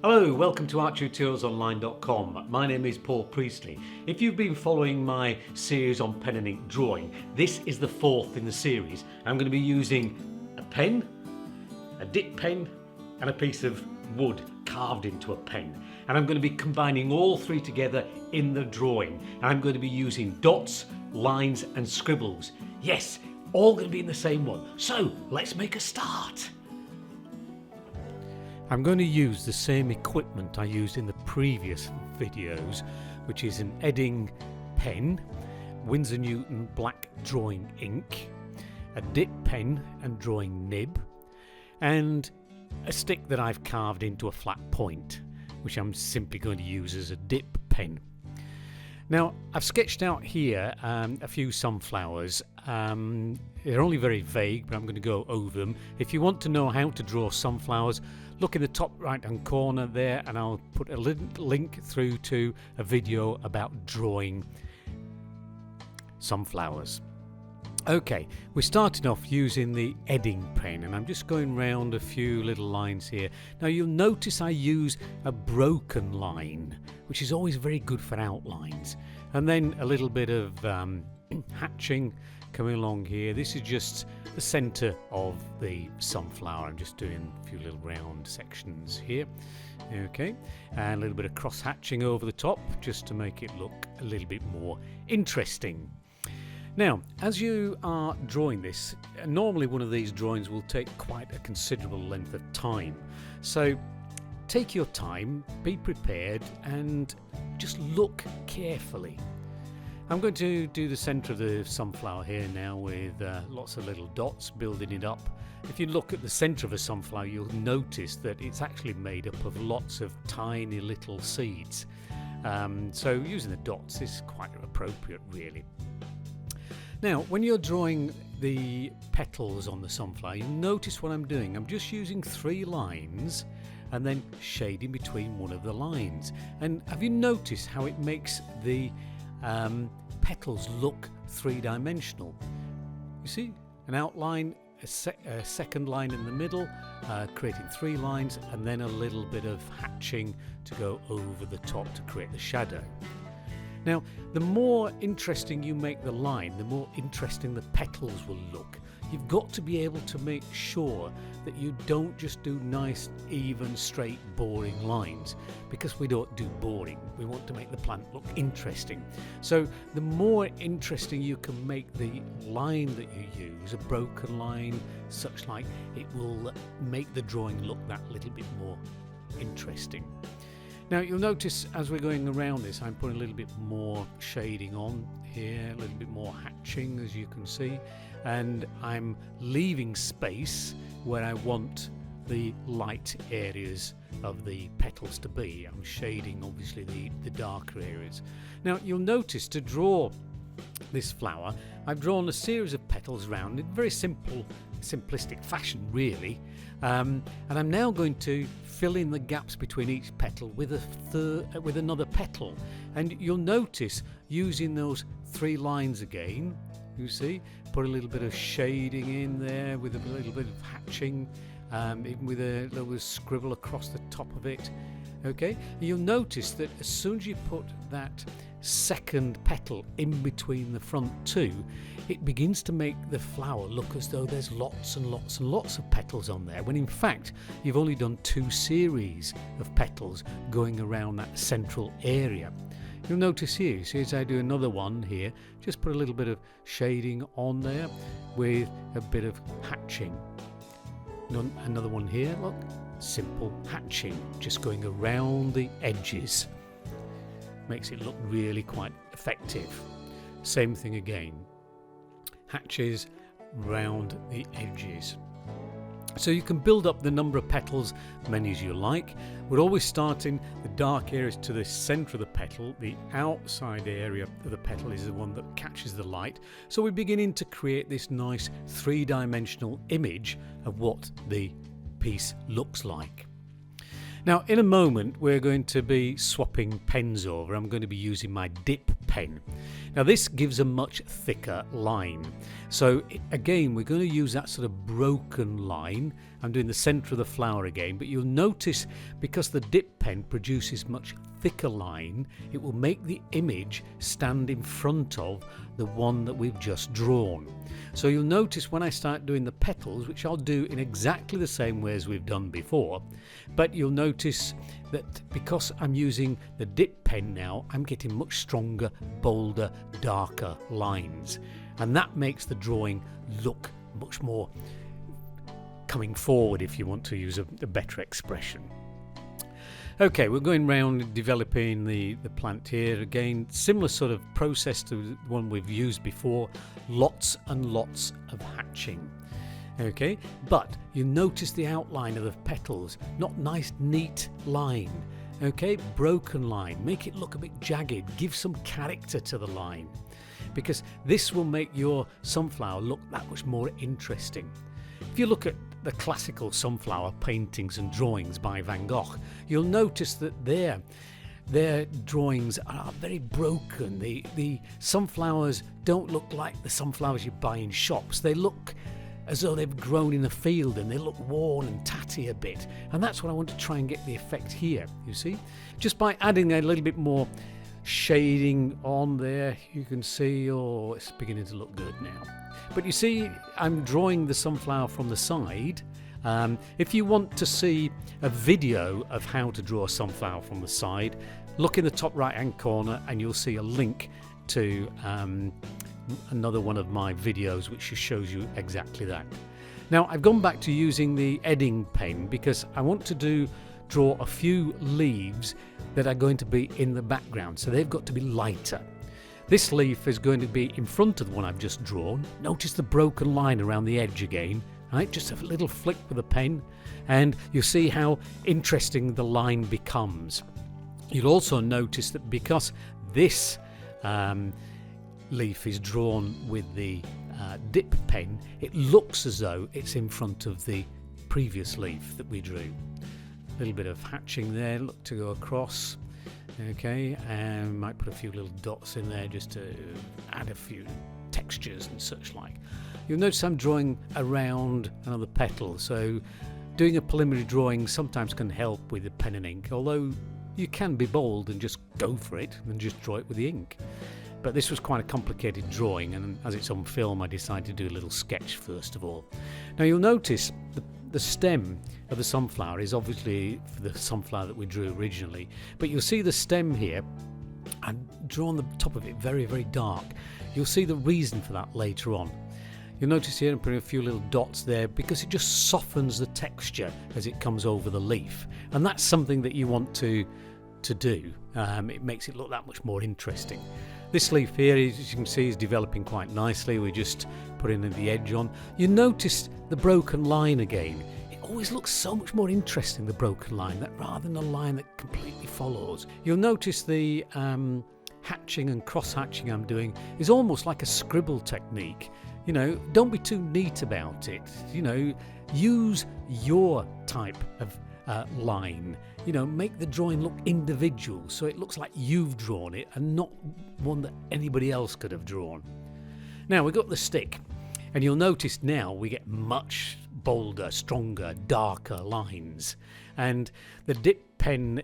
Hello, welcome to ArtTutorialsOnline.com. My name is Paul Priestley. If you've been following my series on pen and ink drawing, this is the fourth in the series. I'm going to be using a pen, a dip pen and a piece of wood carved into a pen. And I'm going to be combining all three together in the drawing. And I'm going to be using dots, lines and scribbles. Yes, all going to be in the same one. So let's make a start. I'm going to use the same equipment I used in the previous videos, which is an Edding pen, Winsor Newton black drawing ink, a dip pen and drawing nib, and a stick that I've carved into a flat point, which I'm simply going to use as a dip pen. Now, I've sketched out here a few sunflowers. They're only very vague, but I'm going to go over them. If you want to know how to draw sunflowers, look in the top right hand corner there, and I'll put a link through to a video about drawing sunflowers. Okay, we started off using the Edding pen, and I'm just going round a few little lines here. Now you'll notice I use a broken line, which is always very good for outlines, and then a little bit of hatching coming along here. This is just the centre of the sunflower. I'm just doing a few little round sections here. Okay, and a little bit of cross hatching over the top just to make it look a little bit more interesting. Now, as you are drawing this, normally one of these drawings will take quite a considerable length of time. So take your time, be prepared, and just look carefully. I'm going to do the centre of the sunflower here now with lots of little dots, building it up. If you look at the centre of a sunflower, you'll notice that it's actually made up of lots of tiny little seeds. So using the dots is quite appropriate, really. Now, when you're drawing the petals on the sunflower, you notice what I'm doing. I'm just using 3 lines and then shading between one of the lines. And have you noticed how it makes the petals look three-dimensional? You see, an outline, a second line in the middle, creating 3 lines, and then a little bit of hatching to go over the top to create the shadow. Now, the more interesting you make the line, the more interesting the petals will look. You've got to be able to make sure that you don't just do nice, even, straight, boring lines, because we don't do boring. We want to make the plant look interesting. So the more interesting you can make the line that you use, a broken line, such like, it will make the drawing look that little bit more interesting. Now you'll notice as we're going around this, I'm putting a little bit more shading on here, a little bit more hatching, as you can see, and I'm leaving space where I want the light areas of the petals to be. I'm shading obviously the darker areas. Now you'll notice to draw this flower, I've drawn a series of petals around in very simplistic fashion, really, and I'm now going to fill in the gaps between each petal with another petal. And you'll notice using those 3 lines again, you see, put a little bit of shading in there with a little bit of hatching, even with a little scribble across the top of it. Okay, you'll notice that as soon as you put that second petal in between the front 2, it begins to make the flower look as though there's lots and lots and lots of petals on there, when in fact you've only done 2 series of petals going around that central area. You'll notice here, see, as I do another one here, just put a little bit of shading on there with a bit of hatching. Another one here, look, simple hatching, just going around the edges. Makes it look really quite effective. Same thing again, hatches round the edges. So you can build up the number of petals many as you like. We're always starting the dark areas to the centre of the petal. The outside area of the petal is the one that catches the light. So we're beginning to create this nice 3-dimensional image of what the piece looks like. Now in a moment we're going to be swapping pens over. I'm going to be using my dip pen. Now this gives a much thicker line. So again we're going to use that sort of broken line I'm doing the centre of the flower again, but you'll notice because the dip pen produces much thicker line, it will make the image stand in front of the one that we've just drawn. So you'll notice when I start doing the petals, which I'll do in exactly the same way as we've done before, but you'll notice that because I'm using the dip pen now, I'm getting much stronger, bolder, darker lines, and that makes the drawing look much more coming forward, if you want to use a better expression. Okay, we're going round developing the plant here. Again, similar sort of process to the one we've used before, lots and lots of hatching. Okay, but you notice the outline of the petals, not nice neat line. Okay, broken line, make it look a bit jagged, give some character to the line, because this will make your sunflower look that much more interesting. If you look at the classical sunflower paintings and drawings by Van Gogh, you'll notice that their drawings are very broken. The sunflowers don't look like the sunflowers you buy in shops. They look as though they've grown in a field, and they look worn and tatty a bit. And that's what I want to try and get the effect here, you see. Just by adding a little bit more shading on there, you can see, oh, it's beginning to look good now. But you see, I'm drawing the sunflower from the side. If you want to see a video of how to draw a sunflower from the side, look in the top right hand corner and you'll see a link to another one of my videos which shows you exactly that. Now I've gone back to using the edding pen because I want to draw a few leaves that are going to be in the background, so they've got to be lighter. This leaf is going to be in front of the one I've just drawn. Notice the broken line around the edge again, right? Just a little flick with a pen and you'll see how interesting the line becomes. You'll also notice that because this leaf is drawn with the dip pen, it looks as though it's in front of the previous leaf that we drew. A little bit of hatching there, look to go across. Okay, and might put a few little dots in there just to add a few textures and such like. You'll notice I'm drawing around another petal, so doing a preliminary drawing sometimes can help with the pen and ink, although you can be bold and just go for it and just draw it with the ink. But this was quite a complicated drawing, and as it's on film I decided to do a little sketch first of all. Now you'll notice the stem of the sunflower is obviously the sunflower that we drew originally, but you'll see the stem here, I've drawn the top of it very, very dark. You'll see the reason for that later on. You'll notice here I'm putting a few little dots there because it just softens the texture as it comes over the leaf, and that's something that you want to do. It makes it look that much more interesting. This leaf here, as you can see, is developing quite nicely. We're just putting the edge on. You notice the broken line again. It always looks so much more interesting, the broken line, that rather than a line that completely follows. You'll notice the hatching and cross-hatching I'm doing is almost like a scribble technique. You know, don't be too neat about it. You know, use your type of line. You know, make the drawing look individual so it looks like you've drawn it and not one that anybody else could have drawn. Now we've got the stick, and you'll notice now we get much bolder, stronger, darker lines, and the dip pen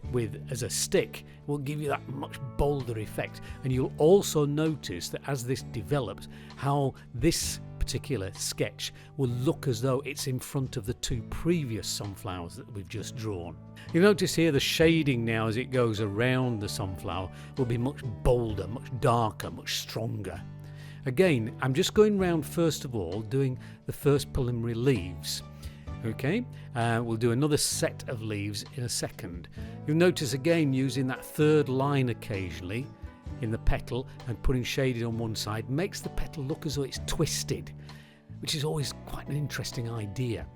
as a stick will give you that much bolder effect. And you'll also notice that as this develops, how this particular sketch will look as though it's in front of the two previous sunflowers that we've just drawn. You'll notice here the shading now as it goes around the sunflower will be much bolder, much darker, much stronger. Again, I'm just going round first of all doing the first preliminary leaves. Okay, we'll do another set of leaves in a second. You'll notice again using that third line occasionally in the petal and putting shading on one side makes the petal look as though it's twisted, which is always quite an interesting idea.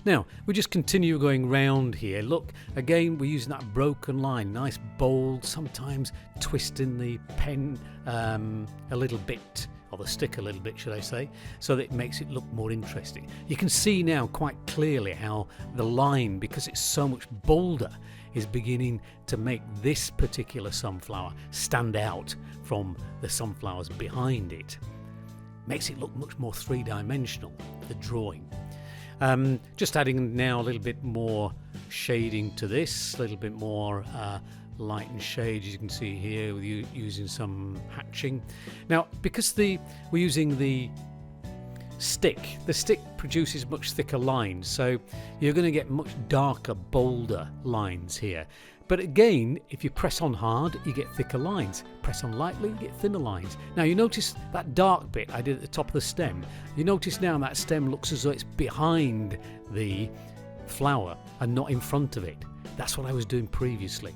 Now we just continue going round here. Look, again we're using that broken line, nice bold, sometimes twisting the pen a little bit, or the stick a little bit should I say, so that it makes it look more interesting. You can see now quite clearly how the line, because it's so much bolder, is beginning to make this particular sunflower stand out from the sunflowers behind it. Makes it look much more three-dimensional, the drawing. Just adding now a little bit more shading to this, a little bit more light and shade, as you can see here, with using some hatching. Now, because we're using the stick produces much thicker lines, so you're going to get much darker, bolder lines here. But again, if you press on hard, you get thicker lines. Press on lightly, you get thinner lines. Now you notice that dark bit I did at the top of the stem. You notice now that stem looks as though it's behind the flower and not in front of it. That's what I was doing previously.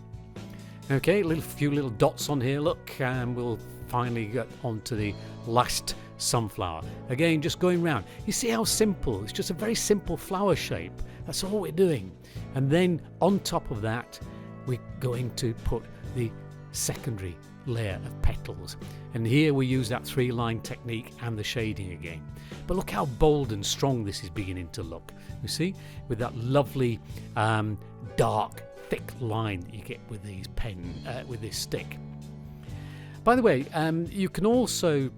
Okay, few little dots on here, look, and we'll finally get onto the last sunflower. Again, just going round. You see how simple, it's just a very simple flower shape. That's all we're doing. And then on top of that, we're going to put the secondary layer of petals. And here we use that 3-line technique and the shading again. But look how bold and strong this is beginning to look. You see, with that lovely dark, thick line that you get with these with this stick. By the way, you can also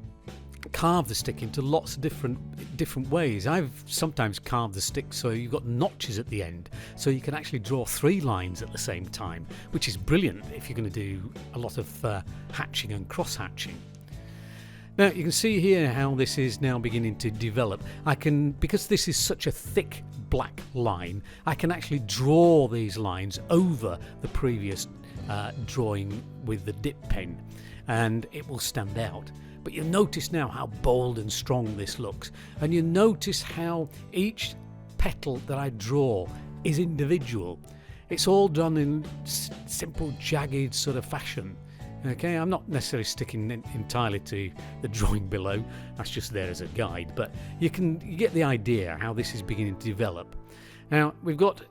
carve the stick into lots of different ways. I've sometimes carved the stick so you've got notches at the end, so you can actually draw 3 lines at the same time, which is brilliant if you're going to do a lot of hatching and cross hatching. Now you can see here how this is now beginning to develop. Because this is such a thick black line, I can actually draw these lines over the previous drawing with the dip pen, and it will stand out. But you'll notice now how bold and strong this looks, and you notice how each petal that I draw is individual. It's all done in simple, jagged sort of fashion. Okay, I'm not necessarily sticking entirely to the drawing below, that's just there as a guide, but you get the idea how this is beginning to develop. Now we've got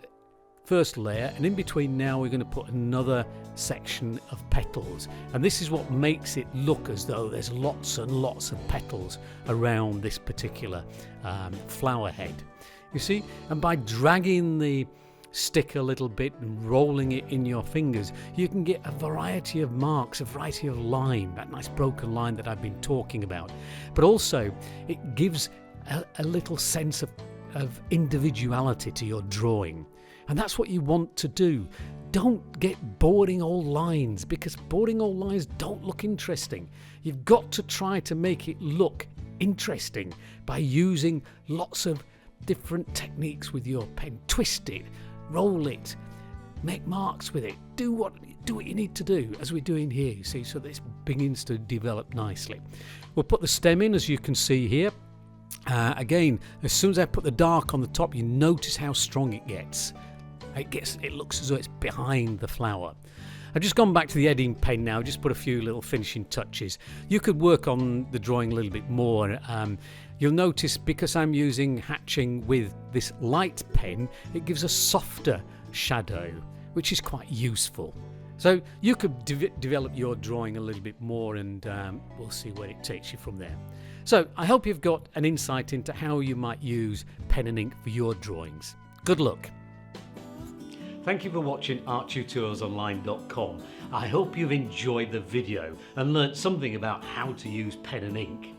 first layer, and in between now we're going to put another section of petals, and this is what makes it look as though there's lots and lots of petals around this particular flower head, you see. And by dragging the stick a little bit and rolling it in your fingers, you can get a variety of marks, a variety of line, that nice broken line that I've been talking about. But also it gives a little sense of individuality to your drawing. And that's what you want to do. Don't get boring old lines, because boring old lines don't look interesting. You've got to try to make it look interesting by using lots of different techniques with your pen. Twist it, roll it, make marks with it. Do what you need to do, as we're doing here, you see, so this begins to develop nicely. We'll put the stem in, as you can see here. Again, as soon as I put the dark on the top, you notice how strong it gets. It looks as though it's behind the flower. I've just gone back to the edding pen now, just put a few little finishing touches. You could work on the drawing a little bit more. You'll notice, because I'm using hatching with this light pen, it gives a softer shadow, which is quite useful. So you could develop your drawing a little bit more, and we'll see where it takes you from there. So I hope you've got an insight into how you might use pen and ink for your drawings. Good luck. Thank you for watching arttutorialsonline.com. I hope you've enjoyed the video and learnt something about how to use pen and ink.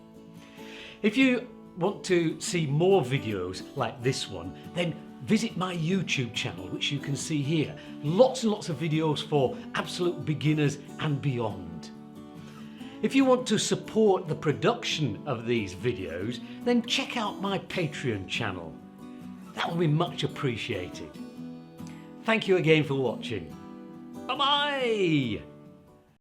If you want to see more videos like this one, then visit my YouTube channel, which you can see here. Lots and lots of videos for absolute beginners and beyond. If you want to support the production of these videos, then check out my Patreon channel. That will be much appreciated. Thank you again for watching. Bye-bye!